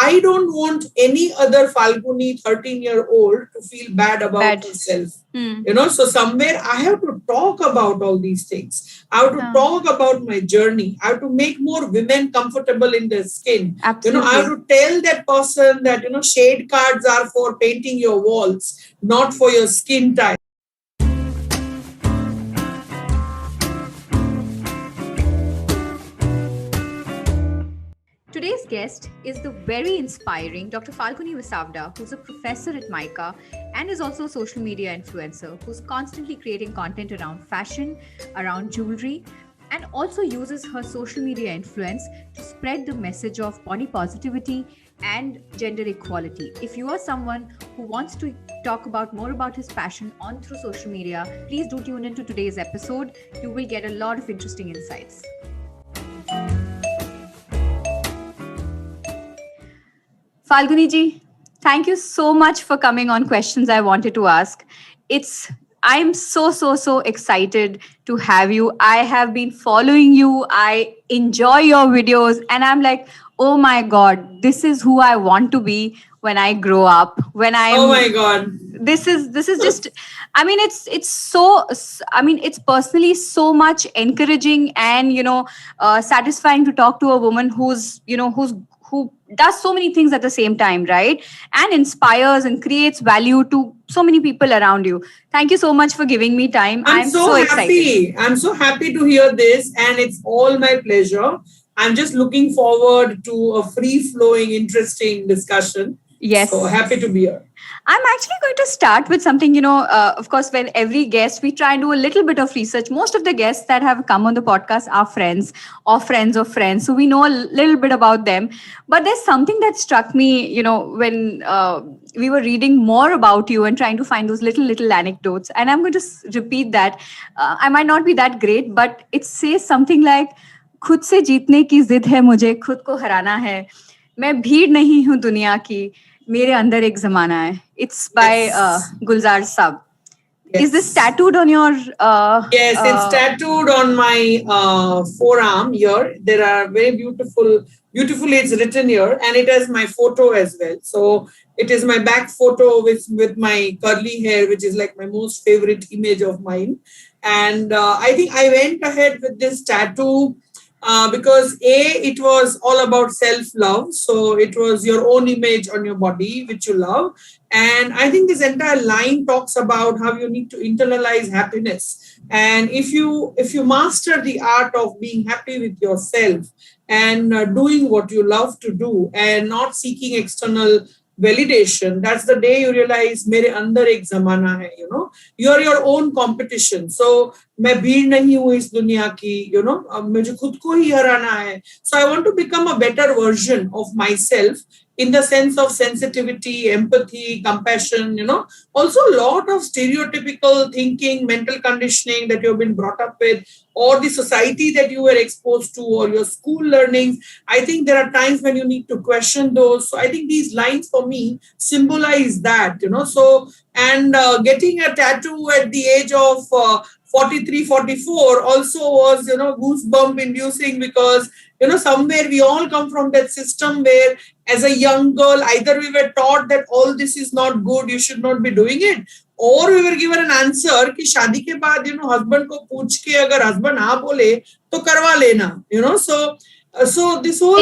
I don't want any other Falguni 13-year-old to feel bad about herself. So somewhere I have to talk about all these things. I have to talk about my journey. I have to make more women comfortable in their skin. Absolutely. I have to tell that person that, shade cards are for painting your walls, not for your skin type. Today's guest is the very inspiring Dr. Falguni Visavda, who's a professor at MICA and is also a social media influencer who's constantly creating content around fashion, around jewelry, and also uses her social media influence to spread the message of body positivity and gender equality. If you are someone who wants to talk about more about his passion on through social media, please do tune into today's episode. You will get a lot of interesting insights. Falguni ji, thank you so much for coming on Questions I Wanted to Ask. I'm so excited to have you. I have been following you. I enjoy your videos and I'm like, oh my God, this is who I want to be when I grow up. Oh my God. This is just, I mean, it's personally so much encouraging and, satisfying to talk to a woman who does so many things at the same time, right? And inspires and creates value to so many people around you. Thank you so much for giving me time. I'm so happy. I'm so happy to hear this, and it's all my pleasure. I'm just looking forward to a free-flowing, interesting discussion. Yes. So happy to be here. I'm actually going to start with something, of course, when every guest, we try and do a little bit of research. Most of the guests that have come on the podcast are friends or friends of friends. So we know a little bit about them. But there's something that struck me, when we were reading more about you and trying to find those little anecdotes. And I'm going to repeat that. I might not be that great, but it says something like, खुद से जीतने की जिद है मुझे, खुद को हराना है. मैं भीड़ नहीं हूँ दुनिया की, मेरे अंदर एक जमाना है. It's by Gulzar Saab. Yes. Is this tattooed on your... yes, it's tattooed on my forearm here. There are very beautifully it's written here, and it has my photo as well. So it is my back photo with my curly hair, which is like my most favorite image of mine. And I think I went ahead with this tattoo because it was all about self-love. So it was your own image on your body, which you love. And I think this entire line talks about how you need to internalize happiness. And if you master the art of being happy with yourself and doing what you love to do and not seeking external validation, that's the day you realize mere andar ek zamana hai, you are your own competition. So मैं भीड़ नहीं हूँ इस दुनिया की, मुझे खुद को ही हराना है. So I want to become a better version of myself in the sense of sensitivity, empathy, compassion, also a lot of stereotypical thinking, mental conditioning that you've been brought up with, or the society that you were exposed to, or your school learnings. I think there are times when you need to question those. So I think these lines for me symbolize that, so, and getting a tattoo at the age of 43, 44 also was, goosebump inducing because, somewhere we all come from that system where as a young girl, either we were taught that all this is not good, you should not be doing it, or we were given an answer कि शादी के बाद, husband को पूछ के अगर husband हाँ बोले तो करवा लेना, so this whole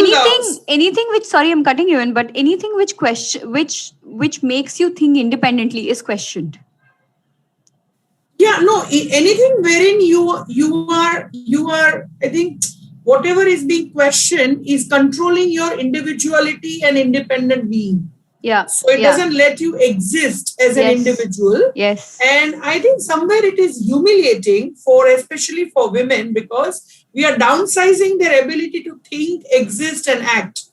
anything which, sorry I'm cutting you in, but anything which makes you think independently is questioned. Yeah, no, anything wherein you are, I think whatever is being questioned is controlling your individuality and independent being. Yeah. So it doesn't let you exist as an individual. Yes. And I think somewhere it is humiliating especially for women, because we are downsizing their ability to think, exist, and act.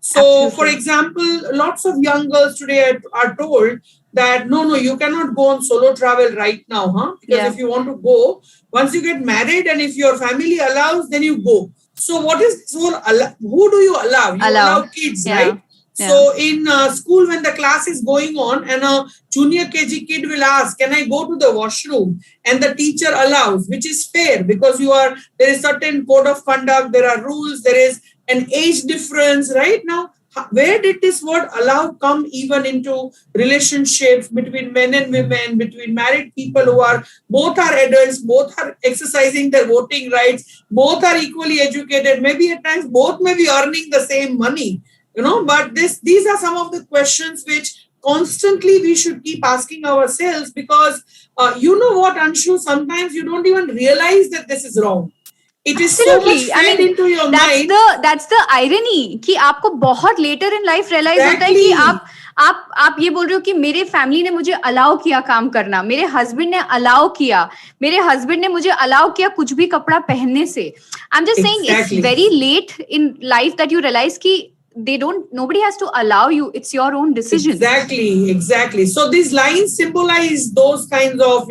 So, for example, lots of young girls today are told that no, you cannot go on solo travel right now, because if you want to go, once you get married and if your family allows, then you go. So what is this whole, who do you allow? You allow kids, right? Yeah. So in school, when the class is going on and a junior KG kid will ask, can I go to the washroom? And the teacher allows, which is fair because there is certain code of conduct, there are rules, there is an age difference, right? Now, where did this word allow come even into relationships between men and women, between married people who are both are adults, both are exercising their voting rights, both are equally educated, maybe at times both may be earning the same money, but these are some of the questions which constantly we should keep asking ourselves, because you know what, Anshu, sometimes you don't even realize that this is wrong. It is so much Absolutely. I fed mean, into your that's mind. the irony कि आपको बहुत later in life realize होता है कि आप ये बोल रहे हो कि मेरे फैमिली ने मुझे अलाउ किया काम करना, मेरे हस्बैंड ने अलाउ किया, मेरे हस्बैंड ने मुझे अलाउ किया कुछ भी कपड़ा पहनने से. I'm just saying it's very late in life that you realize कि nobody has to allow you. It's your own decision. Exactly. So these lines symbolize those kinds of,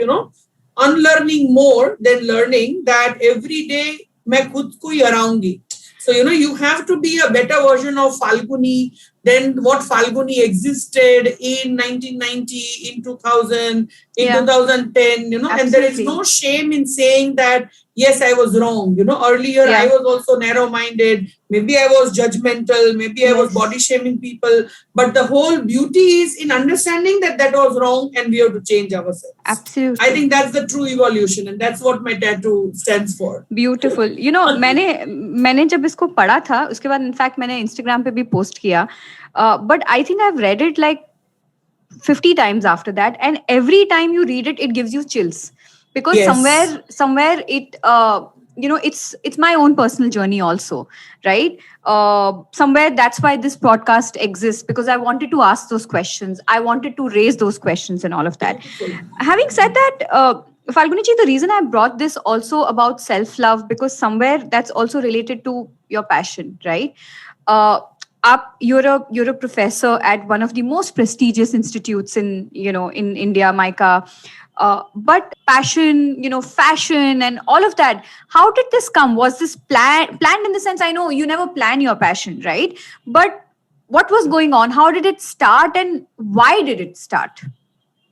unlearning more than learning, that every day मैं खुद को ही हराऊंगी. So, you have to be a better version of Falguni than what Falguni existed in 1990, in 2000, in 2010, Absolutely. and there is no shame in saying that, yes, I was wrong. Earlier I was also narrow-minded. Maybe I was judgmental. Maybe I was body shaming people. But the whole beauty is in understanding that that was wrong and we have to change ourselves. Absolutely. I think that's the true evolution, and that's what my tattoo stands for. Beautiful. मैंने जब इसको पढ़ा था, उसके बाद in fact मैंने Instagram पे भी पोस्ट किया. But I think I've read it like 50 times after that, and every time you read it, it gives you chills, because somewhere it it's my own personal journey also, right? Somewhere that's why this podcast exists, because I wanted to ask those questions, I wanted to raise those questions and all of that. Having said that, Falguni ji, the reason I brought this also about self-love, because somewhere that's also related to your passion, right? You're a professor at one of the most prestigious institutes in India, MICA. But passion, fashion and all of that, how did this come? Was this planned in the sense, I know you never plan your passion, right? But what was going on? How did it start and why did it start?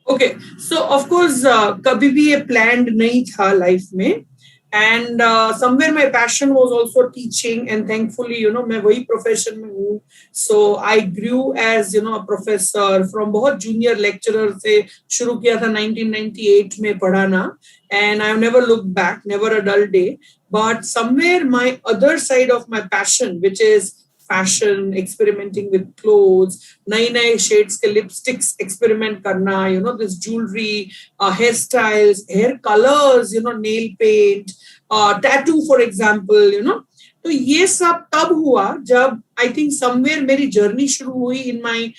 Okay, so of course, कभी भी ये planned नहीं था life में, and somewhere my passion was also teaching, and thankfully, मैं वही profession में हूँ. So I grew as a professor from बहुत junior lecturer से शुरू किया था 1998 में पढ़ाना, and I've never looked back, never a dull day. But somewhere my other side of my passion, which is fashion, experimenting with clothes, नए shades के lipsticks experiment करना, this jewelry, hairstyles, hair colors, nail paint, tattoo, for example, तो ये सब तब हुआ जब I think somewhere मेरी journey शुरू हुई in my,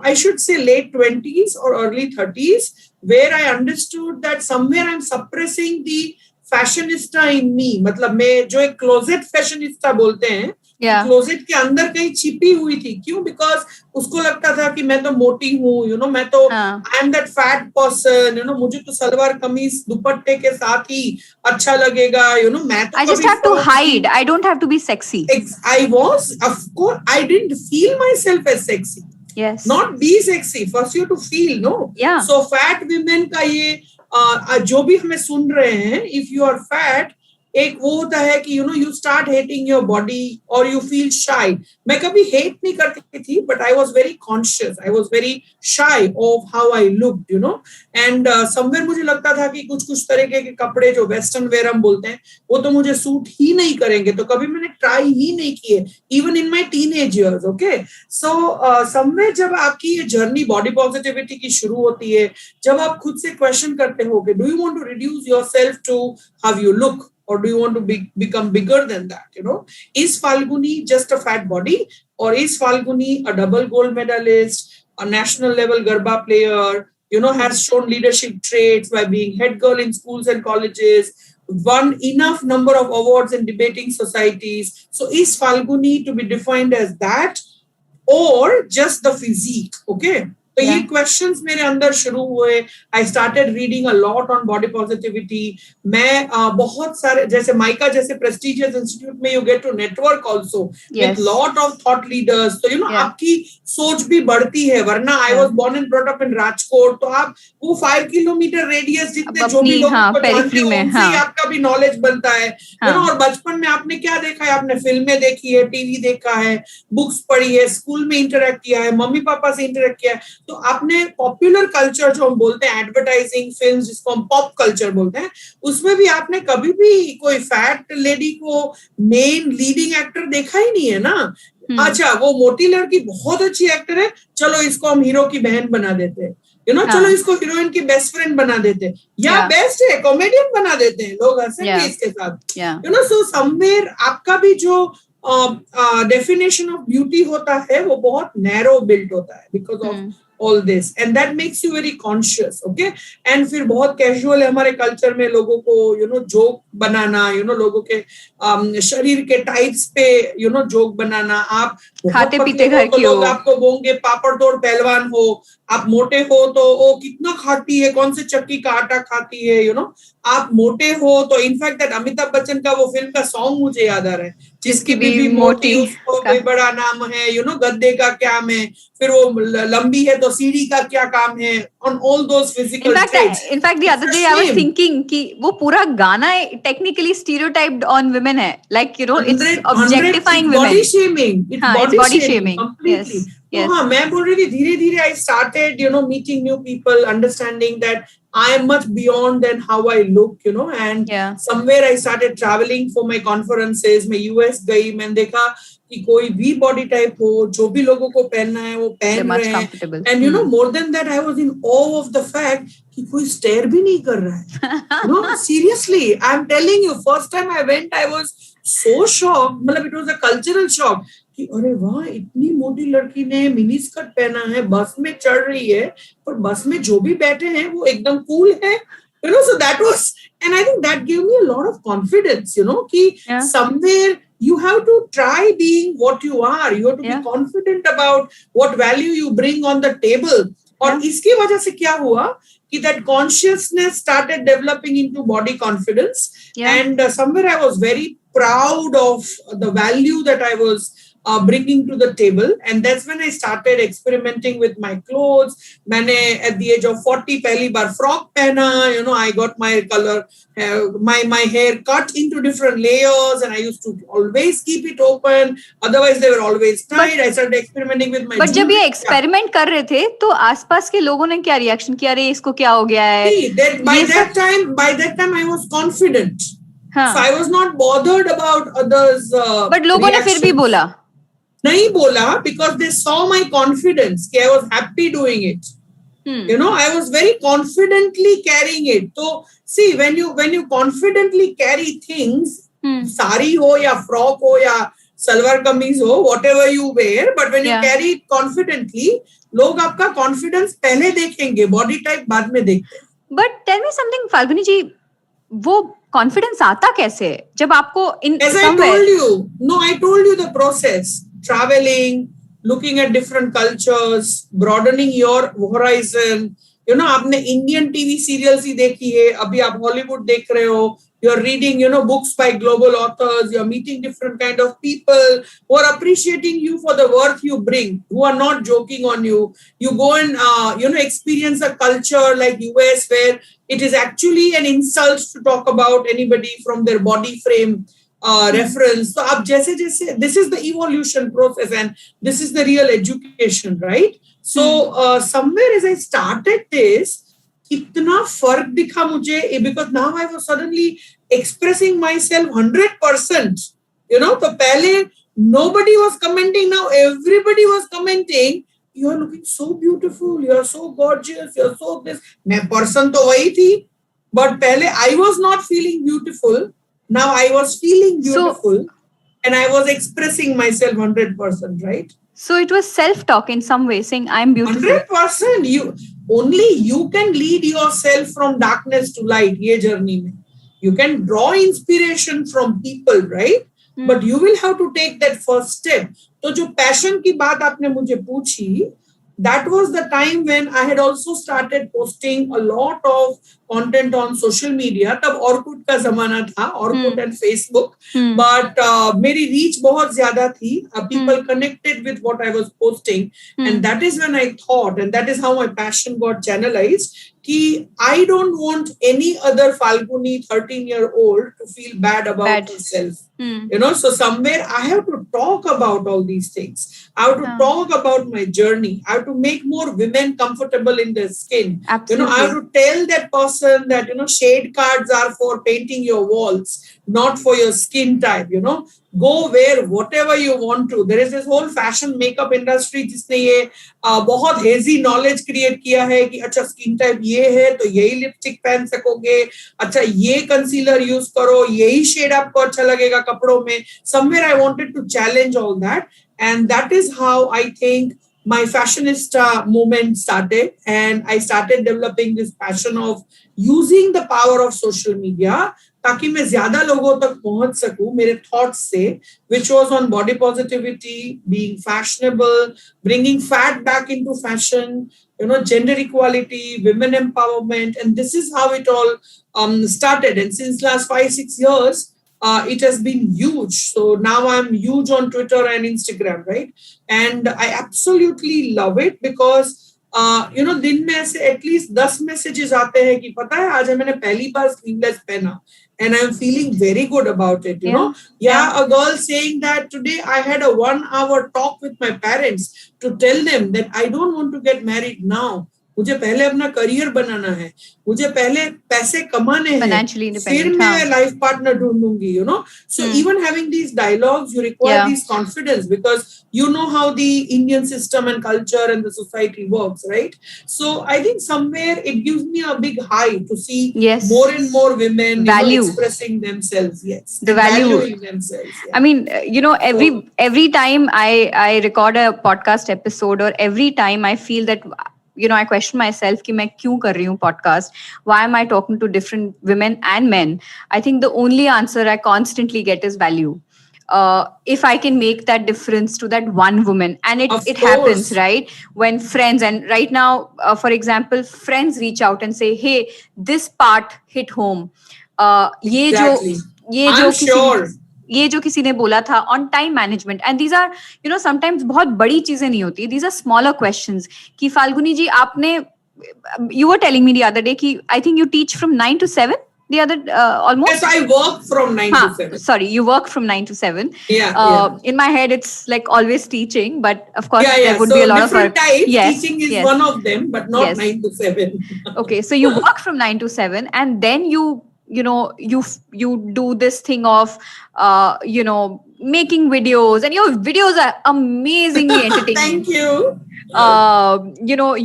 I should say late 20s or early 30s, where I understood that somewhere I'm suppressing the fashionista in me. मतलब मैं जो एक closet fashionista बोलते हैं, क्लोजेट के अंदर कहीं छिपी हुई थी. क्यों? बिकॉज उसको लगता था कि मैं तो मोटी हूँ, मैं तो I am that fat person, मुझे तो सलवार कमीज दुपट्टे के साथ ही अच्छा लगेगा, मैं तो I just have to hide. I don't have to be sexy. I was, of course, I didn't feel myself as sexy. Yes. Not be sexy. First you have to feel, no? Yeah. So fat women का ये जो भी हमें सुन रहे हैं, if you are fat, एक वो होता है कि you start hating your body or you feel shy. मैं कभी hate नहीं करती थी, but I was very conscious. I was very shy of how I looked, and somewhere मुझे लगता था कि कुछ तरीके के कपड़े जो western wear हम बोलते हैं, वो तो मुझे सूट ही नहीं करेंगे, तो कभी मैंने try ही नहीं किए, even in my teenage years. Okay, so somewhere जब आपकी ये journey body positivity की शुरू होती है, जब आप खुद से question करते हो कि do you want to reduce yourself to how you look, or do you want to become bigger than that? Is Falguni just a fat body, or is Falguni a double gold medalist, a national level Garba player, has shown leadership traits by being head girl in schools and colleges, won enough number of awards in debating societies? So is Falguni to be defined as that, or just the physique? Okay. तो ये questions मेरे अंदर शुरू हुए. I started reading a lot on body positivity. मैं बहुत सारे, जैसे माइका जैसे प्रेस्टिजियस इंस्टीट्यूट में you get to network also with lot of thought leaders. तो आपकी सोच भी बढ़ती है. वरना I was born and brought up in Rajkot, तो आप वो 5 किलोमीटर रेडियस जितने जो भी लोग जानते हो उनसे आपका भी नॉलेज बनता है. और बचपन में आपने क्या देखा है? आपने फिल्में देखी है, टीवी देखा है, बुक्स पढ़ी है, स्कूल में इंटरेक्ट किया है, मम्मी पापा से इंटरेक्ट किया है. तो आपने पॉपुलर कल्चर जो हम बोलते हैं, एडवर्टाइजिंग, फिल्म, जिसको हम पॉप कल्चर बोलते हैं, उसमें भी आपने कभी भी कोई फैट लेडी को मेन लीडिंग एक्टर देखा ही नहीं है ना. अच्छा, वो मोटी लड़की बहुत अच्छी एक्टर है, चलो इसको हम हीरो की बहन बना देते हैं. चलो इसको हीरोइन की बेस्ट फ्रेंड बना देते हैं, या बेस्ट है कॉमेडियन बना देते हैं, लोग हंसेंगे इसके साथ. सो समवेयर आपका भी जो डेफिनेशन ऑफ ब्यूटी होता है वो बहुत नैरो बिल्ट होता है because of all this, and that makes you very conscious. Okay, and फिर बहुत कैजुअल है हमारे कल्चर में लोगों को जोक बनाना, लोगों के शरीर के टाइप्स पे जोक बनाना. आप खाते पीते घर तो लोग आपको बोलेंगे पापड़ तोड़ पहलवान हो. आप मोटे हो तो ओ कितना खाती है, कौन से चक्की का आटा खाती है. आप मोटे हो तो इनफैक्ट दैट अमिताभ बच्चन का वो फिल्म का सॉन्ग मुझे याद आ रहा है, जिसकी बीबी मोटी उसको भी बड़ा नाम है. गद्दे का क्या है, फिर वो लंबी है तो सीढ़ी का क्या काम है. On all those physical traits. In fact the other day I was thinking कि वो पूरा गाना टेक्निकली स्टीरियोटाइप्ड ऑन वुमेन है, like it's objectifying women. Body shaming, its body shaming completely. हाँ, मैं बोल रही थी धीरे धीरे I started meeting new people, understanding that I am much beyond than how I look, and somewhere I started traveling for my conferences. मैं US गई, मैंने देखा कि कोई भी बॉडी टाइप हो, जो भी लोगों को पहनना है वो पहन रहे हैं. And more than that I was in awe of the fact कि कोई स्टेयर भी नहीं कर रहा है. Seriously, I'm telling you, first time I went I was so shocked. मतलब it was a cultural shock कि अरे वाह, इतनी मोटी लड़की ने मिनी स्कर्ट पहना है, बस में चढ़ रही है, पर बस में जो भी बैठे हैं वो एकदम कूल है. So that was, and I think that gave me a lot of confidence, कि somewhere you have to try being what you are. You have to be confident about what value you bring on the table. और इसकी वजह से क्या हुआ कि that consciousness started developing into body confidence. And somewhere I was very proud of the value that I was bringing to the table, and that's when I started experimenting with my clothes. मैंने at the age of 40 पहली बार frock पहना. I got my color, my hair cut into different layers, and I used to always keep it open. Otherwise, they were always tied. I started experimenting with my. But जब ये experiment कर रहे थे, तो आसपास के लोगों ने क्या reaction किया? अरे इसको क्या हो गया है? By that time, I was confident. So I was not bothered about others. But लोगों ने फिर भी बोला. नहीं बोला, because they saw my confidence. I was happy doing it. I was very confidently carrying it. So see, when you confidently carry things, sari ho ya frock ho ya salwar kameez ho, whatever you wear, but when you carry it confidently, लोग आपका confidence पहले देखेंगे, body type बाद में देखते हैं. But tell me something, Falguni जी, वो confidence आता कैसे है जब आपको in as I told you the process. Traveling, looking at different cultures, broadening your horizon. आपने Indian TV serials ही देखी है, अभी आप Hollywood देख रहे हो. You're reading, books by global authors. You're meeting different kind of people who are appreciating you for the worth you bring, who are not joking on you. You go and, experience a culture like US where it is actually an insult to talk about anybody from their body frame. Reference. So आप जैसे this is the evolution process, and this is the real education, right? So somewhere as I started this, इतना फर्क दिखा मुझे, because now I was suddenly expressing myself 100%. तो पहले nobody was commenting, now everybody was commenting. You are looking so beautiful, you are so gorgeous, you are so this. मैं person तो वही थी, but पहले I was not feeling beautiful. Now I was feeling beautiful, and I was expressing myself 100%, right? So it was self-talk in some way, saying I'm beautiful. 100%. You can lead yourself from darkness to light. ये journey में, you can draw inspiration from people, right? But you will have to take that first step. तो जो passion की बात आपने मुझे पूछी, that was the time when I had also started posting a lot of content on social media. तब Orkut का जमाना था, Orkut and Facebook. But मेरी reach बहुत ज़्यादा थी. People connected with what I was posting, and that is when I thought, and that is how my passion got channelized. Ki I don't want any other Falguni 13-year-old to feel bad about herself. So somewhere I have to talk about all these things. I have to talk about my journey. I have to make more women comfortable in their skin. Absolutely. I have to tell that person that, shade cards are for painting your walls, not for your skin type. Go wear whatever you want to. There is this whole fashion makeup industry जिसने ये बहुत hazy knowledge create किया है कि अच्छा skin type ये है तो यही lipstick पहन सकोगे, अच्छा ये concealer use करो, यही shade आपको अच्छा लगेगा कपड़ों में. Somewhere I wanted to challenge all that, and that is how I think my fashionista movement started, and I started developing this passion of using the power of social media ताकि मैं ज्यादा लोगों तक पहुंच सकूं मेरे थॉट्स से, which was on body positivity, being fashionable, bringing fat back into fashion, gender equality, women empowerment, and this is how it all started. And since last 5-6 years, it has been huge. So now I'm huge on Twitter and Instagram, right? And I absolutely love it because दिन में ऐसे at least 10 messages आते हैं कि पता है आज मैंने पहली बार स्लीवलेस पहना, and I'm feeling very good about it. A girl saying that today I had a 1-hour talk with my parents to tell them that I don't want to get married now. मुझे पहले अपना career बनाना है, मुझे पहले पैसे कमाने हैं, फिर मैं लाइफ पार्टनर ढूंढूंगी. So even having these dialogues, you require this confidence because you know how the Indian system and culture and the society works, right? So I think somewhere it gives me a big high to see more and more women expressing themselves. Yes, the valuing themselves. I mean, every time I record a podcast episode, or every time I feel that I question myself कि मैं क्यों कर रही हूँ podcast? Why am I talking to different women and men? I think the only answer I constantly get is value. If I can make that difference to that one woman, and it happens, right? When friends, and right now, for example, friends reach out and say, hey, this part hit home. ये जो किसी ने बोला था on time management, and these are sometimes बहुत बड़ी चीजें नहीं होती, these are smaller questions कि फाल्गुनी जी आपने, you were telling me the other day कि I think you teach from 9 to 7 the other almost. Yes, I work from 9 to 7. Sorry, you work from 9 to 7. In my head it's like always teaching, but of course there would be a lot of different types. Teaching is one of them, but not 9 to 7. Okay, so you work from 9 to 7, and then you do this thing of making videos, and your videos are amazingly entertaining. Thank you.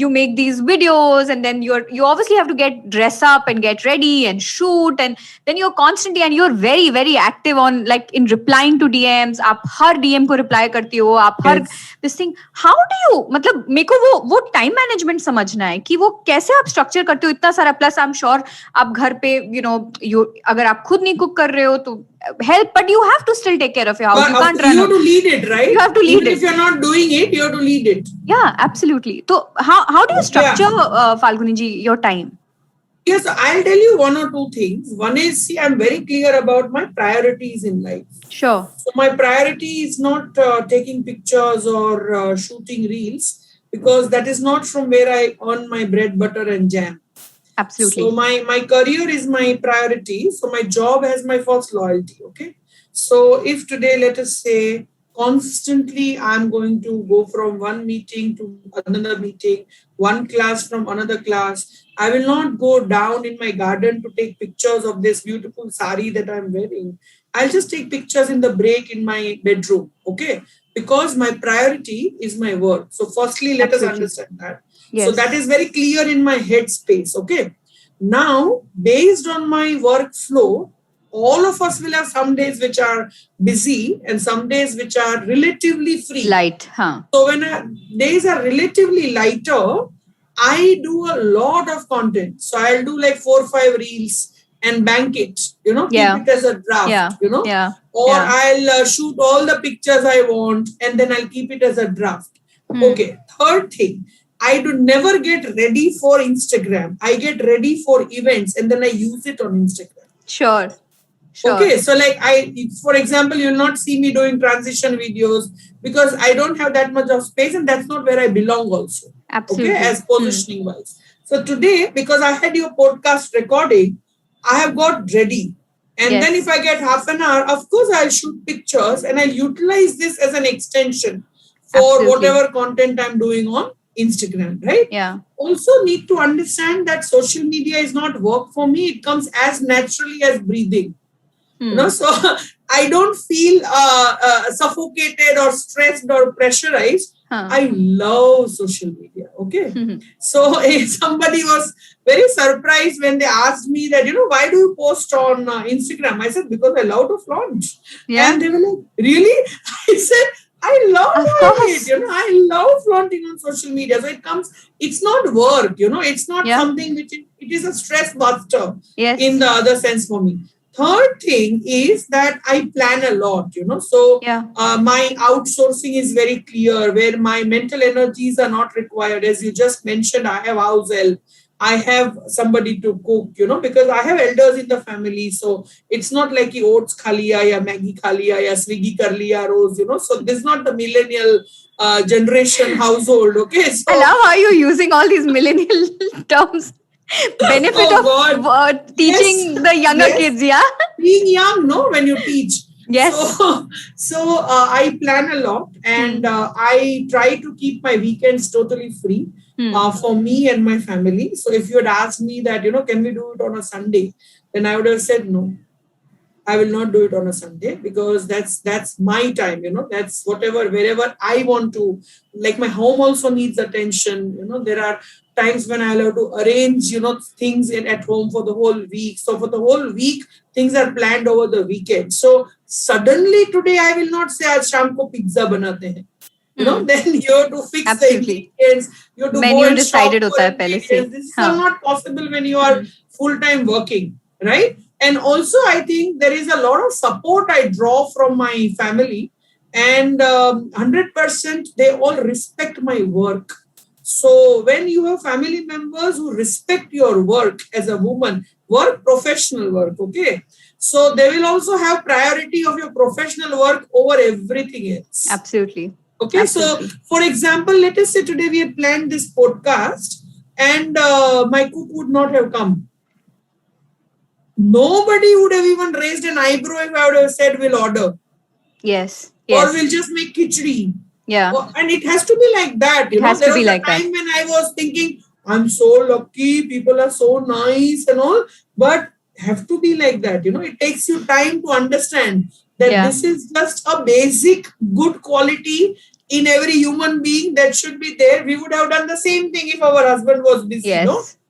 You make these videos, and then you obviously have to dress up and get ready and shoot, and then you're constantly, and you're very very active on like in replying to DMs. आप हर DM को reply करती हो, आप हर this thing. How do you, मतलब मेरे को वो time management समझना है कि वो कैसे आप structure करते हो इतना सारा, plus I'm sure आप घर पे अगर आप खुद नहीं cook कर रहे हो तो help, but you have to still take care of your house. You can't run. You have to lead it, right? You have to lead it. If you're not doing it, you have to lead it. Yeah, absolutely. So how do you structure, Falguni ji, your time? Yes, I'll tell you one or two things. One is, see, I'm very clear about my priorities in life. Sure. So my priority is not taking pictures or shooting reels, because that is not from where I earn my bread, butter and jam. Absolutely. So my career is my priority. So my job has my first loyalty. Okay. So if today, let us say, constantly I'm going to go from one meeting to another meeting, one class from another class, I will not go down in my garden to take pictures of this beautiful sari that I'm wearing. I'll just take pictures in the break in my bedroom. Okay. Because my priority is my work. So firstly, let us understand that. Yes. So that is very clear in my headspace. Okay. Now, based on my workflow, all of us will have some days which are busy and some days which are relatively free. Light, huh? So when days are relatively lighter, I do a lot of content. So I'll do like 4 or 5 reels and bank it, keep it as a draft, or I'll shoot all the pictures I want and then I'll keep it as a draft. Okay. third thing, I do never get ready for Instagram. I get ready for events and then I use it on Instagram. Sure. Okay, so like for example, you'll not see me doing transition videos because I don't have that much of space and that's not where I belong also. Absolutely. Okay, as positioning wise. So today, because I had your podcast recording, I have got ready. And then if I get half an hour, of course, I'll shoot pictures and I'll utilize this as an extension for whatever content I'm doing on Instagram, right? Yeah. Also need to understand that social media is not work for me. It comes as naturally as breathing. So I don't feel suffocated or stressed or pressurized. I love social media. Okay. So somebody was very surprised when they asked me that, why do you post on Instagram? I said, because I love to flaunt. Yeah. And they were like, really? I said, I love it. I love flaunting on social media. So it's not work, it's not something which it is a stress buster in the other sense for me. Third thing is that I plan a lot, so my outsourcing is very clear where my mental energies are not required. As you just mentioned, I have house help. I have somebody to cook, because I have elders in the family. So it's not like oats khaliya ya Maggie khaliya ya Swiggy kar liya rose, so this is not the millennial generation household. Okay. So I love how you're using all these millennial terms. Benefit of teaching the younger kids, being young, when you teach. Yes. So I plan a lot and I try to keep my weekends totally free for me and my family. So if you had asked me that, can we do it on a Sunday, then I would have said no. I will not do it on a Sunday because that's my time, that's wherever I want to. Like my home also needs attention. There are times when I have to arrange, things at home for the whole week. So for the whole week, things are planned over the weekend. So suddenly today I will not say, aaj sham ko pizza banate hain. Then you have to fix the ingredients. You have to go and shop for ingredients. This is not possible when you are full-time working, right? And also, I think there is a lot of support I draw from my family, and 100% they all respect my work. So when you have family members who respect your work as a woman, professional work, okay? So they will also have priority of your professional work over everything else. Absolutely. Okay, so for example, let us say today we had planned this podcast and my cook would not have come. Nobody would have even raised an eyebrow if I would have said we'll order. Yes. Or we'll just make khichdi. Yeah. And it has to be like that. It has to be like that. There was a time when I was thinking, I'm so lucky, people are so nice and all, but have to be like that. It takes you time to understand that this is just a basic good quality in every human being that should be there. We would have done the same thing if our husband was busy,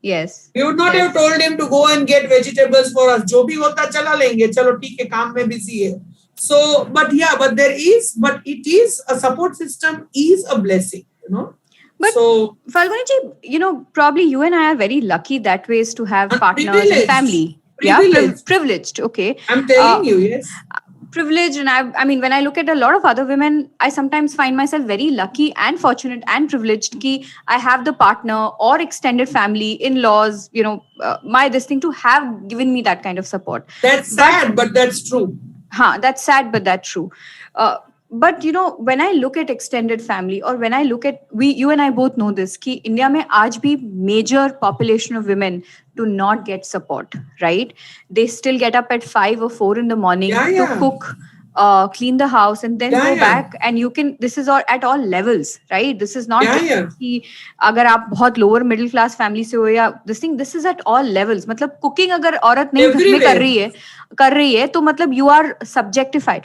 Yes. We would not have told him to go and get vegetables for us. Jo bhi hota chala lenge. Chalo theek hai, kaam mein busy hai. So, but it is a support system is a blessing, But so, Falguni ji, probably you and I are very lucky that ways to have partners and family. Privileged. Okay. I'm telling you, yes. Privileged, and I mean, when I look at a lot of other women, I sometimes find myself very lucky and fortunate and privileged ki I have the partner or extended family, in-laws, this thing to have given me that kind of support. That's sad, but that's true. That's sad, but that's true. But when I look at extended family, or when I look at you and I both know this ki India mein aaj bhi major population of women do not get support, right? They still get up at 5 or 4 in the morning to cook, clean the house, and then go back. And this is all at all levels, right? This is not कि अगर आप बहुत lower middle class family से हो या this is at all levels. मतलब cooking अगर औरत नहीं घर में कर रही है तो मतलब you are subjectified.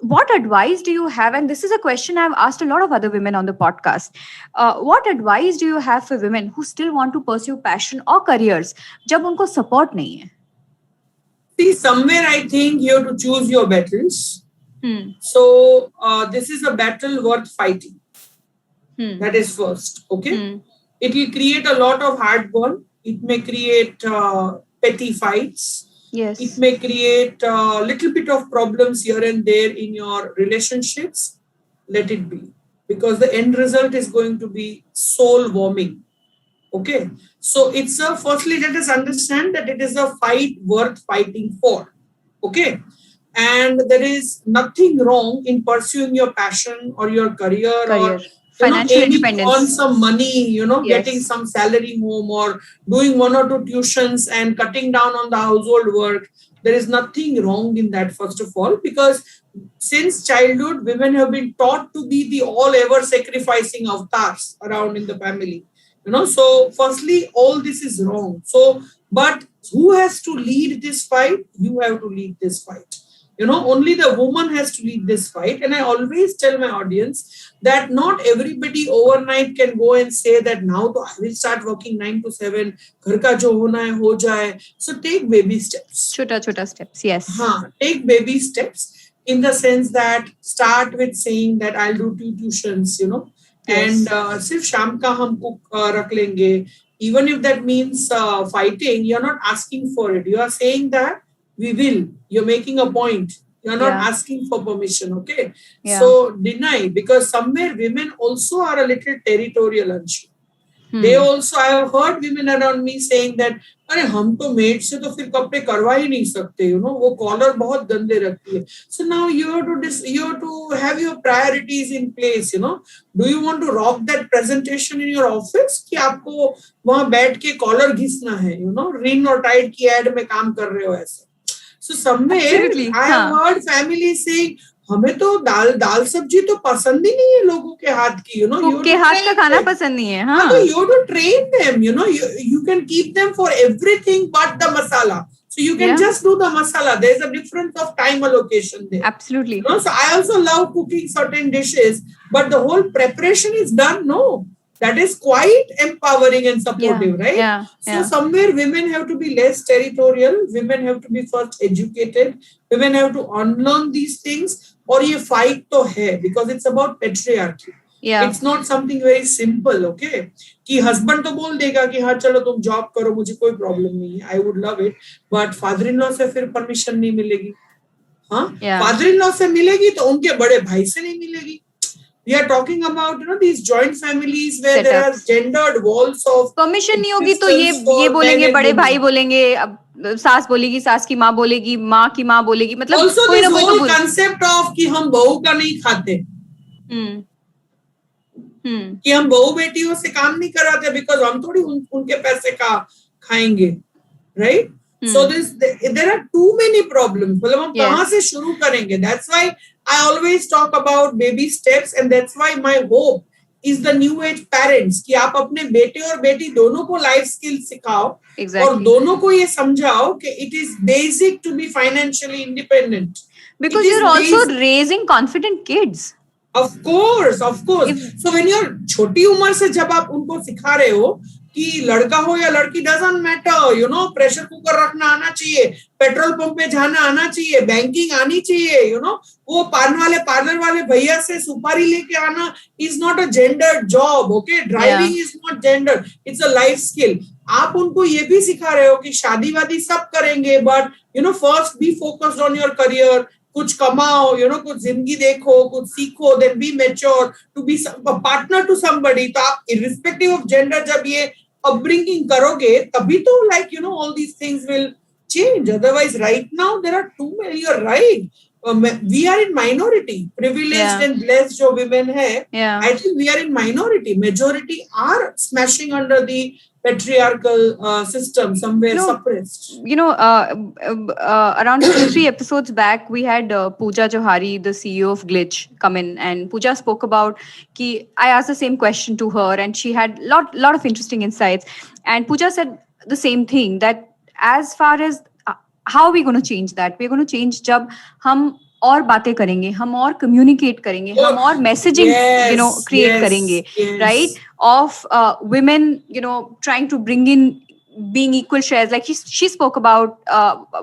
What advice do you have? And this is a question I've asked a lot of other women on the podcast. What advice do you have for women who still want to pursue passion or careers जब उनको support नहीं है? See, somewhere I think you have to choose your battles. So this is a battle worth fighting. That is first. Okay. It will create a lot of heartburn. It may create petty fights. Yes. It may create a little bit of problems here and there in your relationships. Let it be. because the end result is going to be soul warming. Okay, so it's a, firstly let us understand that it is a fight worth fighting for. Okay, and there is nothing wrong in pursuing your passion or your career, Career, or financial aiming to earn independence. some money, getting Yes. some salary home, or doing one or two tuitions and cutting down on the household work. There is nothing wrong in that, first of all, because since childhood women have been taught to be the all ever sacrificing avatars around in the family. So firstly all this is wrong. So but who has to lead this fight? You have to lead this fight. Only the woman has to lead this fight. And I always tell my audience that not everybody overnight can go and say that now to I will start working 9 to 7, ghar ka jo hona hai ho jaye. So take baby steps. Chota steps. Yes. Take baby steps, in the sense that start with saying that I'll do 2 tuitions, Yes. and सिर्फ शाम का हम cook रख लेंगे. Even if that means fighting, you're not asking for it. You are saying that we will. You're making a point. You're not Yeah. asking for permission. Okay. Yeah. So deny, because somewhere women also are a little territorial. Anshu. They also, I have heard women around me saying that अरे हम तो made से तो फिर कपड़े करवा ही नहीं सकते, वो कॉलर बहुत गंदे रखती है. So now you have to have your priorities in place. Do you want to rock that presentation in your office कि आपको वहां बैठ के कॉलर घिसना है, रिन और टाइट की एड में काम कर रहे हो ऐसे. So somewhere I have heard families saying हमें तो दाल सब्जी तो पसंद ही नहीं है लोगों के हाथ की, के हाथ का खाना पसंद नहीं है. तो you have to train them, you can keep them for everything but the masala. So you can just do the masala. There's a difference of time allocation there. Absolutely. So I also love cooking certain dishes, but the whole preparation is done. No, that is quite empowering and supportive, right? Yeah. So somewhere women have to be less territorial. Women have to be first educated. Women have to unlearn these things. और ये fight तो है, because it's about patriarchy. It's not something very simple. Okay, कि husband तो बोल देगा कि हाँ चलो तुम job करो, मुझे कोई problem नहीं है, I would love it, but father-in-law से फिर permission नहीं मिलेगी. Father-in-law से मिलेगी तो उनके बड़े भाई से नहीं मिलेगी. We are talking about these joint families where there are gendered walls of permission नहीं होगी तो ये बोलेंगे बड़े भाई बोलेंगे, अब सास बोलेगी, सास की माँ बोलेगी, माँ की माँ बोलेगी, मतलब also this whole concept of कि हम बहू का नहीं खाते, कि हम बहू बेटियों से काम नहीं कराते because हम थोड़ी उनके पैसे का खाएंगे, right? So there are too many problems. मतलब हम कहाँ से शुरू करेंगे? That's why I always talk about baby steps, and that's why my hope is the new age parents कि आप अपने बेटे और बेटी दोनों को life skills सिखाओ, और दोनों को ये समझाओ कि it is basic to be financially independent. Because you're also raising confident kids. Of course. So when you're छोटी उम्र से जब आप उनको सिखा रहे हो कि लड़का हो या लड़की doesn't matter, प्रेशर कुकर रखना आना चाहिए, पेट्रोल पंप पे जाना आना चाहिए, बैंकिंग आनी चाहिए, वो पार्लर वाले भैया से सुपारी लेके आना is not a gendered job. Okay, driving is not gendered, it's a life skill. आप उनको ये भी सिखा रहे हो कि शादी वादी सब करेंगे, but first be focused on your career. कुछ कमाओ, कुछ जिंदगी देखो, कुछ सीखो, then be mature to be a partner to somebody. तो आप irrespective of gender जब ये upbringing करोगे, तभी तो all these things will change. Otherwise, right now there are too many. You're right. We are in minority, privileged and blessed जो women है. I think we are in minority. Majority are smashing under the patriarchal system, somewhere suppressed. Around 2-3 episodes back, we had Pooja Johari, the CEO of Glitch, come in, and Pooja spoke about I asked the same question to her, and she had lot of interesting insights. And Pooja said the same thing, that as far as how are we going to change that? We're going to change जब हम और बातें करेंगे, हम और communicate करेंगे, हम और messaging create करेंगे, right? Of women trying to bring in being equal shares, like she spoke about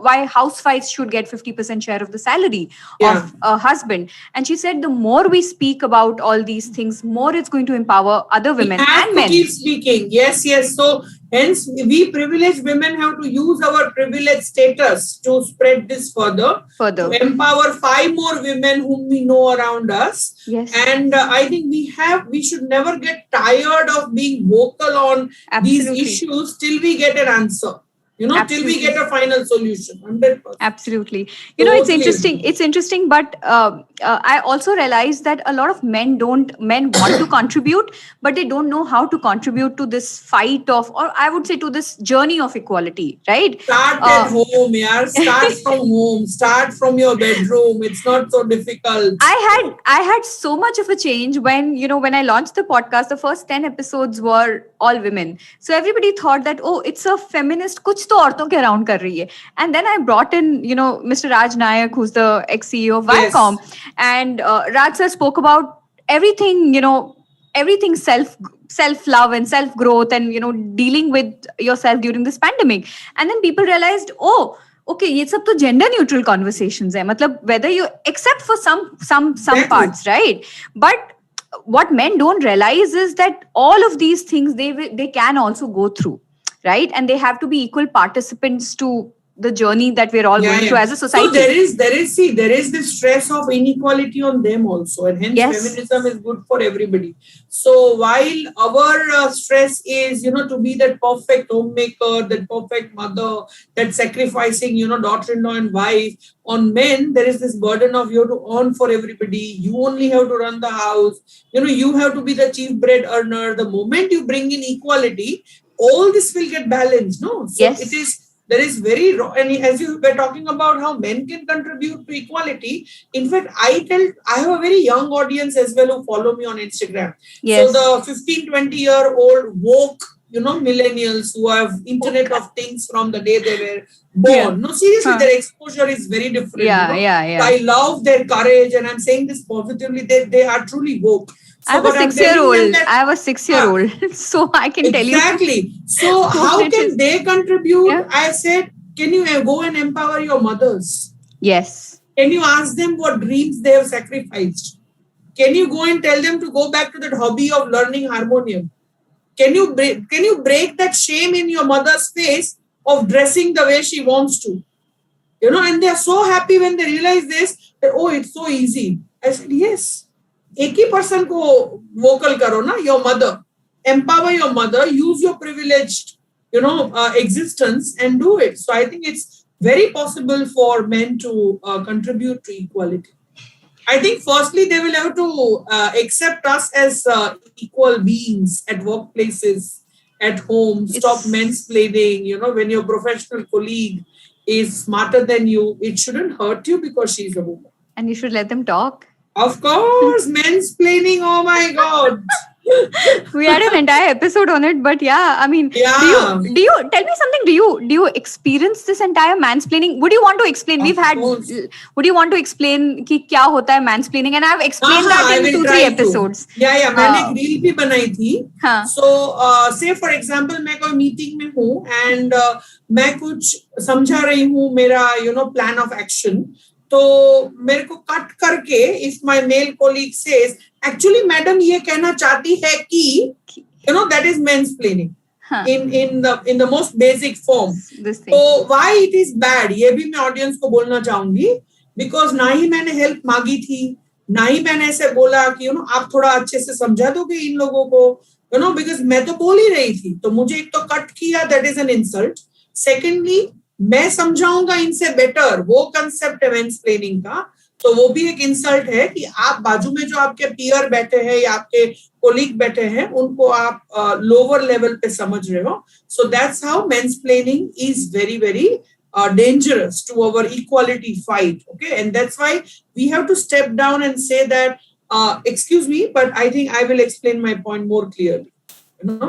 why housewives should get 50% share of the salary of a husband, and she said the more we speak about all these things, more it's going to empower other women and men. Keep speaking. Yes. So Hence, we privileged women have to use our privileged status to spread this further, to Further. empower 5 more women whom we know around us. Yes. And I think we should never get tired of being vocal on these Absolutely. issues till we get an answer. Till we Absolutely. get a final solution. 100%. Absolutely. Totally It's interesting. agree. It's interesting, but I also realize that a lot of men want to contribute, but they don't know how to contribute to this fight of, or I would say to this journey of equality, right? Start at home, yeah. Start from home. Start from your bedroom. It's not so difficult. I had so much of a change when when I launched the podcast. The first 10 episodes were all women, so everybody thought that, oh, it's a feminist, कुछ तो औरतों के around कर रही है. And then I brought in Mr. Raj Nayak, who's the ex-CEO of Yes. Viacom, and Raj sir spoke about everything, everything self love and self growth, and dealing with yourself during this pandemic. And then people realized, oh, okay, ये सब तो gender neutral conversations है, मतलब whether you, except for some Exactly. parts, right? But what men don't realize is that all of these things they can also go through, right? And they have to be equal participants to the journey that we're all going through as a society. So there is this stress of inequality on them also, and hence Yes. feminism is good for everybody. So while our stress is to be that perfect homemaker, that perfect mother, that sacrificing daughter-in-law and wife, on men there is this burden of you have to earn for everybody. You only have to run the house. You have to be the chief bread earner. The moment you bring in equality, all this will get balanced. No, so Yes. there is very and as you were talking about how men can contribute to equality. In fact, I have a very young audience as well who follow me on Instagram. Yes. So the 15-20-year-old woke millennials who have internet of things from the day they were born. Yeah. No, seriously, Huh. their exposure is very different. Yeah. I love their courage, and I'm saying this positively. They are truly woke. So, I have a but I'm telling them 6-year-old. that- I have a 6-year-old, so I can tell you. Exactly. So how It can is- they contribute? Yeah. I said, can you go and empower your mothers? Yes. Can you ask them what dreams they have sacrificed? Can you go and tell them to go back to that hobby of learning harmonium? Can you break that shame in your mother's face of dressing the way she wants to? And they are so happy when they realize this, that, oh, it's so easy. I said, yes. एक ही person को vocal करो ना, your mother. Empower your mother, use your privileged existence and do it. So I think it's very possible for men to contribute to equality. I think firstly they will have to accept us as equal beings at workplaces, at home. Stop mansplaining. When your professional colleague is smarter than you, it shouldn't hurt you because she's a woman. And you should let them talk. Of course, mansplaining. Oh my God. We had an entire episode on it, but yeah, I mean, Yeah. do you tell me something? Do you experience this entire mansplaining? Would you want to explain? Would you want to explain कि क्या होता है mansplaining? And I've explained that in 2-3 episodes. Yeah. मैंने एक reel भी बनाई थी. हाँ. So say for example मैं कोई meeting में हूँ and मैं कुछ समझा रही हूँ मेरा plan of action. तो मेरे को कट करके if my male colleague says actually madam ये कहना चाहती है कि that is mansplaining in the most basic form. So why it is bad ये भी मैं audience को बोलना चाहूंगी because ना ही मैंने help मांगी थी, ना ही मैंने ऐसे बोला कि आप थोड़ा अच्छे से समझा दोगे इन लोगों को because मैं तो बोल ही रही थी तो मुझे एक तो कट किया, that is an insult. Secondly मैं समझाऊंगा इनसे बेटर, वो कंसेप्ट है mansplaining का, तो वो भी एक इंसल्ट है कि आप बाजू में जो आपके पीयर बैठे हैं या आपके कोलीग बैठे हैं उनको आप लोअर लेवल पे समझ रहे हो. So that's how mansplaining is very very dangerous to our equality fight. Okay, and that's why we have to step down and say that excuse me, but I think I will explain my point more clearly.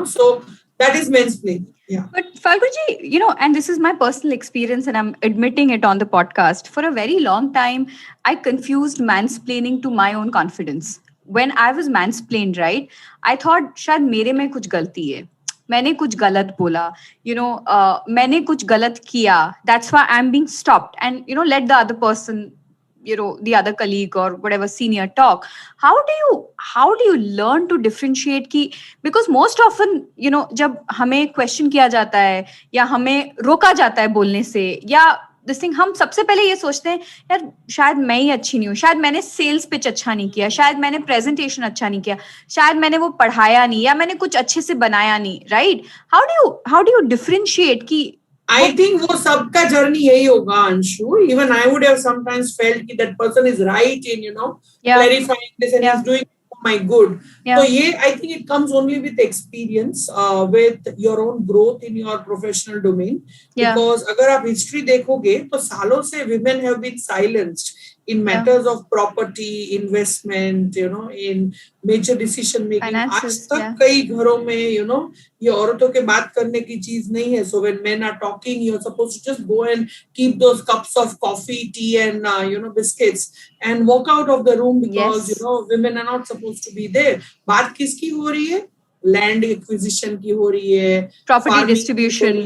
So that is mansplaining. Yeah. But Falguji, and this is my personal experience and I'm admitting it on the podcast. For a very long time, I confused mansplaining to my own confidence. When I was mansplained, right, I thought शायद मेरे में कुछ गलती है. मैंने कुछ गलत बोला, मैंने कुछ गलत किया. That's why I'm being stopped. And, let the other person the other colleague or whatever senior talk, how do you learn to differentiate ki, because most often जब हमें क्वेश्चन किया जाता है या हमें रोका जाता है बोलने से या दिस थिंग, हम सबसे पहले ये सोचते हैं यार शायद मैं ही अच्छी नहीं हूँ, शायद मैंने सेल्स पिच अच्छा नहीं किया, शायद मैंने प्रेजेंटेशन अच्छा नहीं किया, शायद मैंने वो पढ़ाया नहीं या मैंने कुछ अच्छे से बनाया नहीं, right? How do you differentiate कि I think वो सबका जर्नी यही होगा Anshu. Even I would have sometimes felt कि that person is right in clarifying this and he's doing it for my good. So I think it comes only with experience, with your own growth in your professional domain. Because अगर आप history देखोगे तो सालों से women have been silenced in matters of property, investment, in major decision making. आज तक कई घरों में, ये औरतों के बात करने की चीज नहीं है. So when men are talking, you're supposed to just go and keep those cups of coffee, tea, and biscuits, and walk out of the room because women are not supposed to be there. बात किसकी हो रही है? Land acquisition की हो रही है, property distribution,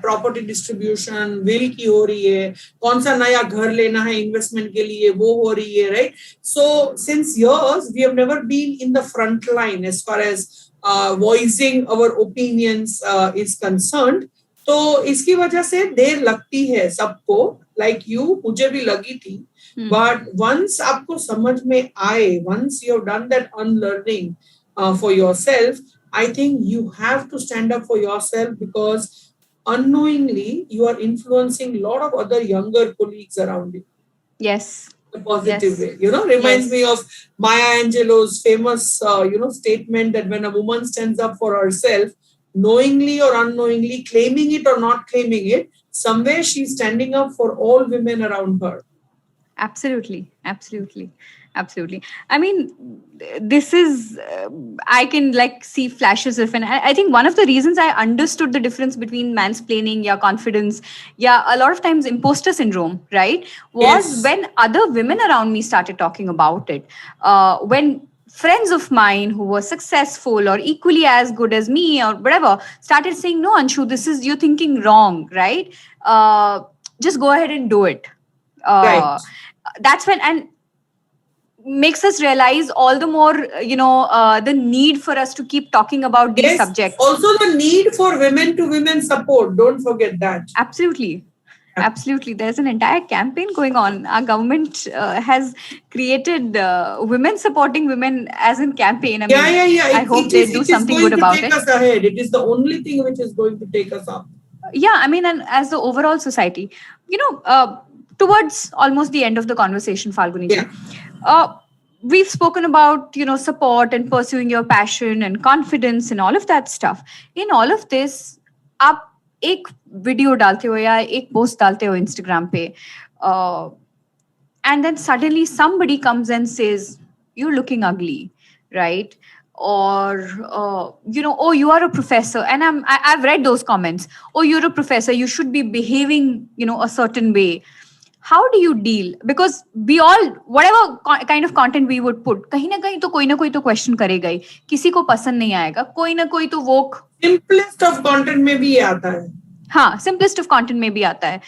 property distribution, will की हो रही है, कौन सा नया घर लेना है इन्वेस्टमेंट के लिए वो हो रही है, right? So since years we have never been in the front line as far as voicing our opinions is concerned. तो इसकी वजह से देर लगती है सबको, लाइक यू, मुझे भी लगी थी. बट वंस आपको समझ में आए, once you have done that unlearning for yourself, I think you have to stand up for yourself, because unknowingly you are influencing a lot of other younger colleagues around you. Yes. A positive way. Reminds me of Maya Angelou's famous, statement that when a woman stands up for herself, knowingly or unknowingly, claiming it or not claiming it, somewhere she's standing up for all women around her. Absolutely. I mean, this is I can see flashes of, and I think one of the reasons I understood the difference between mansplaining, confidence, a lot of times imposter syndrome, right, was when other women around me started talking about it. When friends of mine who were successful or equally as good as me or whatever started saying, no Anshu, this is, you're thinking wrong, right? Just go ahead and do it. Right. That's when, and makes us realize all the more, the need for us to keep talking about these subjects. Also the need for women to women support. Don't forget that. Absolutely. There's an entire campaign going on. Our government has created women supporting women as a campaign. I mean, I hope they do something good about it. It is going to take us ahead. It is the only thing which is going to take us up. Yeah, I mean, and as the overall society, towards almost the end of the conversation, Falguni ji, we've spoken about, support and pursuing your passion and confidence and all of that stuff. In all of this, आप एक video डालते हो या एक post डालते हो Instagram पे, and then suddenly somebody comes and says, you're looking ugly, right? Or oh, you are a professor, and I've read those comments. Oh, you're a professor, you should be behaving a certain way. How do you deal? Because we all, whatever kind of content we would put, कहीं ना कहीं तो कोई ना कोई तो question करेगा ही, किसी को पसंद नहीं आएगा, कोई ना कोई तो woke. Simplest of content में भी आता है. हाँ, simplest of content में भी आता है.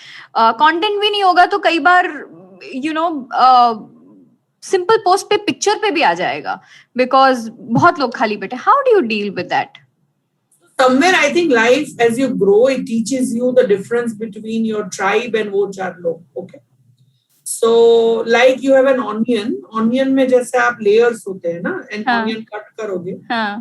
Content भी नहीं होगा तो कई बार simple post पे picture पे भी आ जाएगा, because बहुत लोग खाली बैठे. How do you deal with that? Somewhere I think life, as you grow, it teaches you the difference between your tribe and wo char log. Okay. So like you have an onion में जैसे आप layers होते हैं ना, and onion cut करोगे,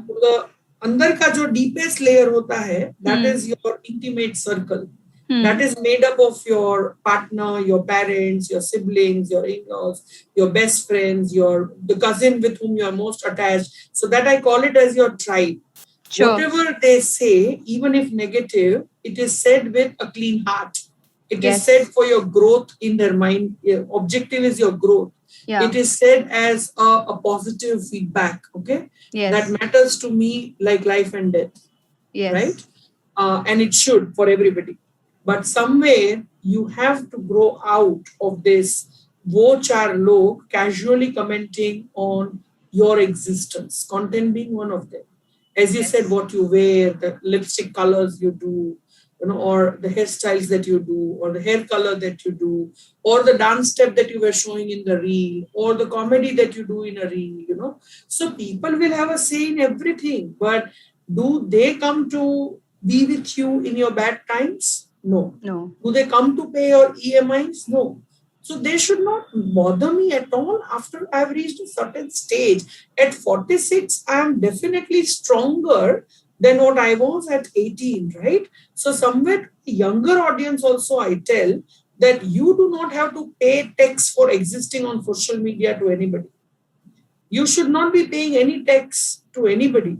तो the अंदर का जो deepest layer होता है, that is your intimate circle. That is made up of your partner, your parents, your siblings, your in-laws, your best friends, the cousin with whom you are most attached. So that I call it as your tribe. Sure. Whatever they say, even if negative, it is said with a clean heart. It is said for your growth in their mind. Objective is your growth. Yeah. It is said as a positive feedback. Okay. Yes. That matters to me like life and death. Yes. Right. And it should for everybody. But somewhere you have to grow out of this wo char log casually commenting on your existence. Content being one of them. As you said, what you wear, the lipstick colors you do, or the hairstyles that you do, or the hair color that you do, or the dance step that you were showing in the reel, or the comedy that you do in a reel. So people will have a say in everything, but do they come to be with you in your bad times? No. No. Do they come to pay your EMIs? No. So they should not bother me at all after I've reached a certain stage. At 46, I am definitely stronger than what I was at 18, right? So somewhere to the younger audience also I tell that you do not have to pay tax for existing on social media to anybody. You should not be paying any tax to anybody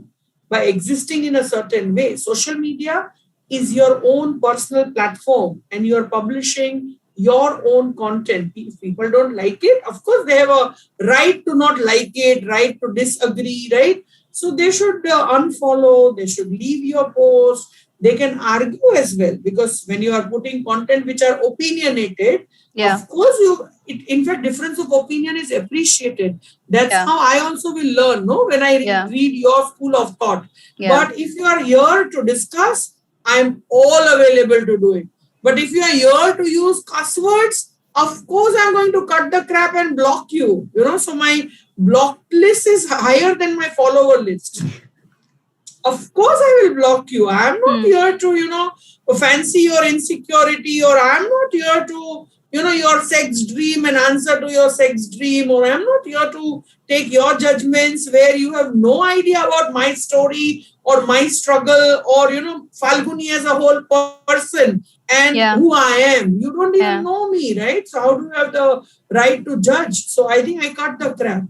by existing in a certain way. Social media is your own personal platform and you're publishing your own content. If people don't like it, of course, they have a right to not like it, right to disagree, right? So they should unfollow, they should leave your post. They can argue as well, because when you are putting content which are opinionated, Yeah. of course, in fact, difference of opinion is appreciated. That's Yeah. how I also will learn, no, when I Yeah. read your school of thought. Yeah. But if you are here to discuss, I'm all available to do it. But if you are here to use cuss words, of course, I'm going to cut the crap and block you. So my blocked list is higher than my follower list. Of course, I will block you. I'm not here to, fancy your insecurity, or I'm not here to, your sex dream and answer to your sex dream, or I'm not here to take your judgments where you have no idea about my story or my struggle, or, Falguni as a whole person and who I am. You don't even know me, right? So how do you have the right to judge? So I think I cut the crap.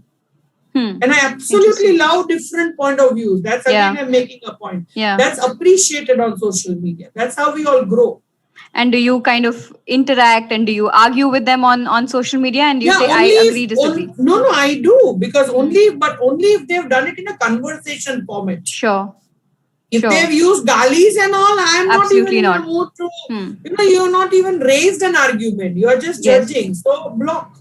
And I absolutely love different point of views. That's again, I'm making a point. Yeah. That's appreciated on social media. That's how we all grow. And do you kind of interact and do you argue with them on social media and you say, I agree, disagree? No, I do, because only if they've done it in a conversation format. Sure. If they've used galis and all, I'm not even in the mood to, you're not even raised an argument. You're just judging. So block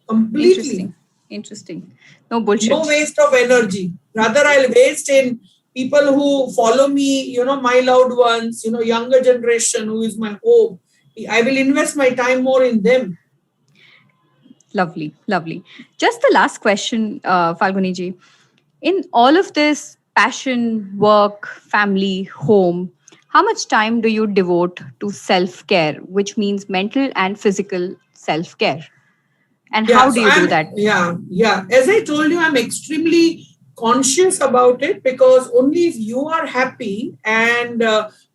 completely. Interesting. No bullshit. No waste of energy. Rather, I'll waste in people who follow me, my loved ones, younger generation who is my hope. I will invest my time more in them. Lovely. Just the last question, Falguni ji. In all of this passion, work, family, home, how much time do you devote to self-care, which means mental and physical self-care? And how do you do that? Yeah. As I told you, I'm extremely conscious about it, because only if you are happy and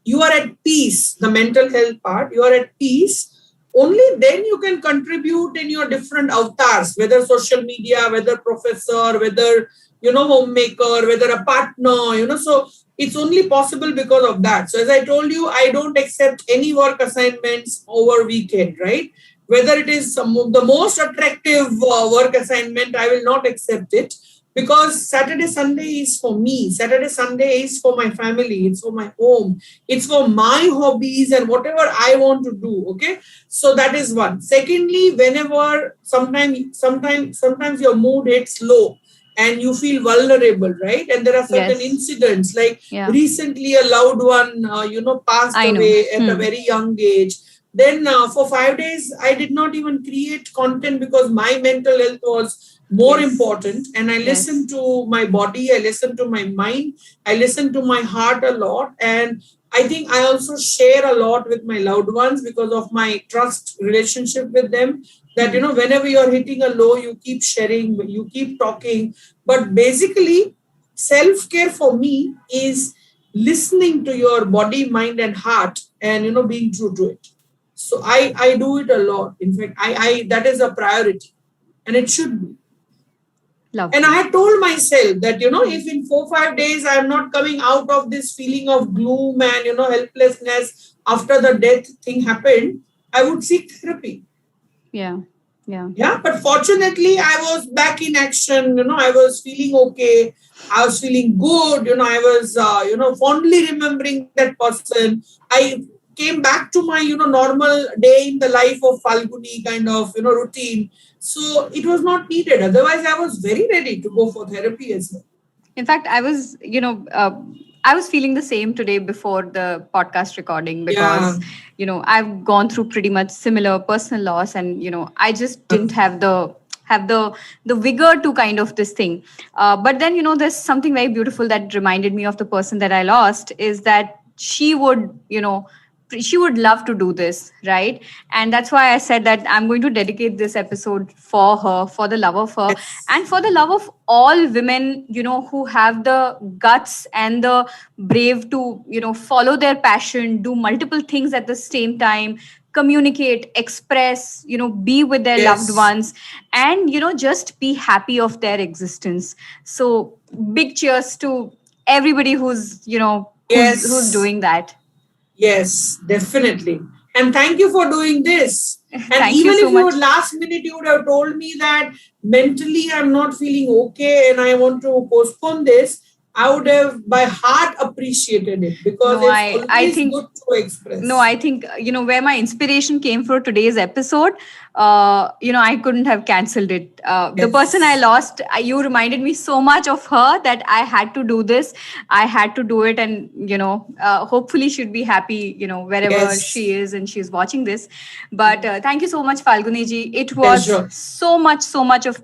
you are at peace, the mental health part, you are at peace, only then you can contribute in your different avatars, whether social media, whether professor, whether, homemaker, whether a partner, so it's only possible because of that. So as I told you, I don't accept any work assignments over weekend, right? Whether it is the most attractive work assignment, I will not accept it, because Saturday, Sunday is for me. Saturday, Sunday is for my family. It's for my home. It's for my hobbies and whatever I want to do. Okay. So that is one. Secondly, whenever sometimes your mood hits low and you feel vulnerable, right? And there are certain incidents, like recently a loved one, passed away at a very young age. Then for 5 days, I did not even create content because my mental health was more important. And I listened to my body, I listened to my mind, I listened to my heart a lot. And I think I also share a lot with my loved ones because of my trust relationship with them. That, whenever you're hitting a low, you keep sharing, you keep talking. But basically, self-care for me is listening to your body, mind, and heart, and, being true to it. So I do it a lot. In fact, I that is a priority, and it should be. Lovely. And I had told myself that, if in 4-5 days I am not coming out of this feeling of gloom and, helplessness after the death thing happened, I would seek therapy. Yeah. But fortunately, I was back in action. I was feeling okay. I was feeling good. I was, fondly remembering that person. I came back to my, normal day in the life of Falguni kind of, routine. So it was not needed. Otherwise, I was very ready to go for therapy as well. In fact, I was, I was feeling the same today before the podcast recording Yeah. because, I've gone through pretty much similar personal loss, and I just didn't have the vigor to kind of this thing. But then there's something very beautiful that reminded me of the person that I lost, is that she would love to do this, right? And that's why I said that I'm going to dedicate this episode for her, for the love of her, Yes. and for the love of all women, who have the guts and the brave to follow their passion, do multiple things at the same time, communicate, express, be with their loved Yes. ones, and just be happy of their existence. So big cheers to everybody who's Yes. doing that. Yes, definitely. And thank you for doing this. And Thank you even so if you much. would last minute, you would have told me that mentally I'm not feeling okay and I want to postpone this, I would have by heart appreciated it because No, it's I always think good to no, express. I think where my inspiration came for today's episode. I couldn't have cancelled it. The person I Yes. lost, you reminded me so much of her that I had to do this. I had to do it, and hopefully she'd be happy, wherever Yes. she is and she's watching this. But thank you so much, Falguni ji. It was Pleasure. so much of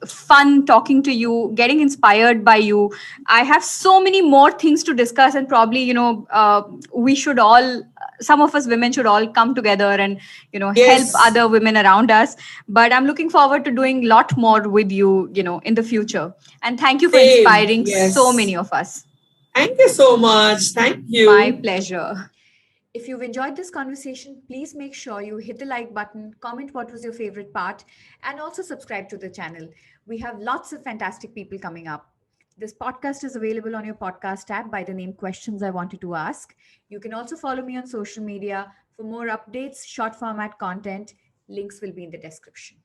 fun talking to you, getting inspired by you. I have so many more things to discuss, and probably we should all, some of us women should all come together and help Yes. other women around us. But I'm looking forward to doing a lot more with you, in the future. And thank you for Same. inspiring so Yes. many of us. Thank you so much. Thank My you. pleasure. If you've enjoyed this conversation, please make sure you hit the like button, comment what was your favorite part, and also subscribe to the channel. We have lots of fantastic people coming up. This podcast is available on your podcast app by the name Questions I Wanted to Ask. You can also follow me on social media for more updates, short format content. Links will be in the description.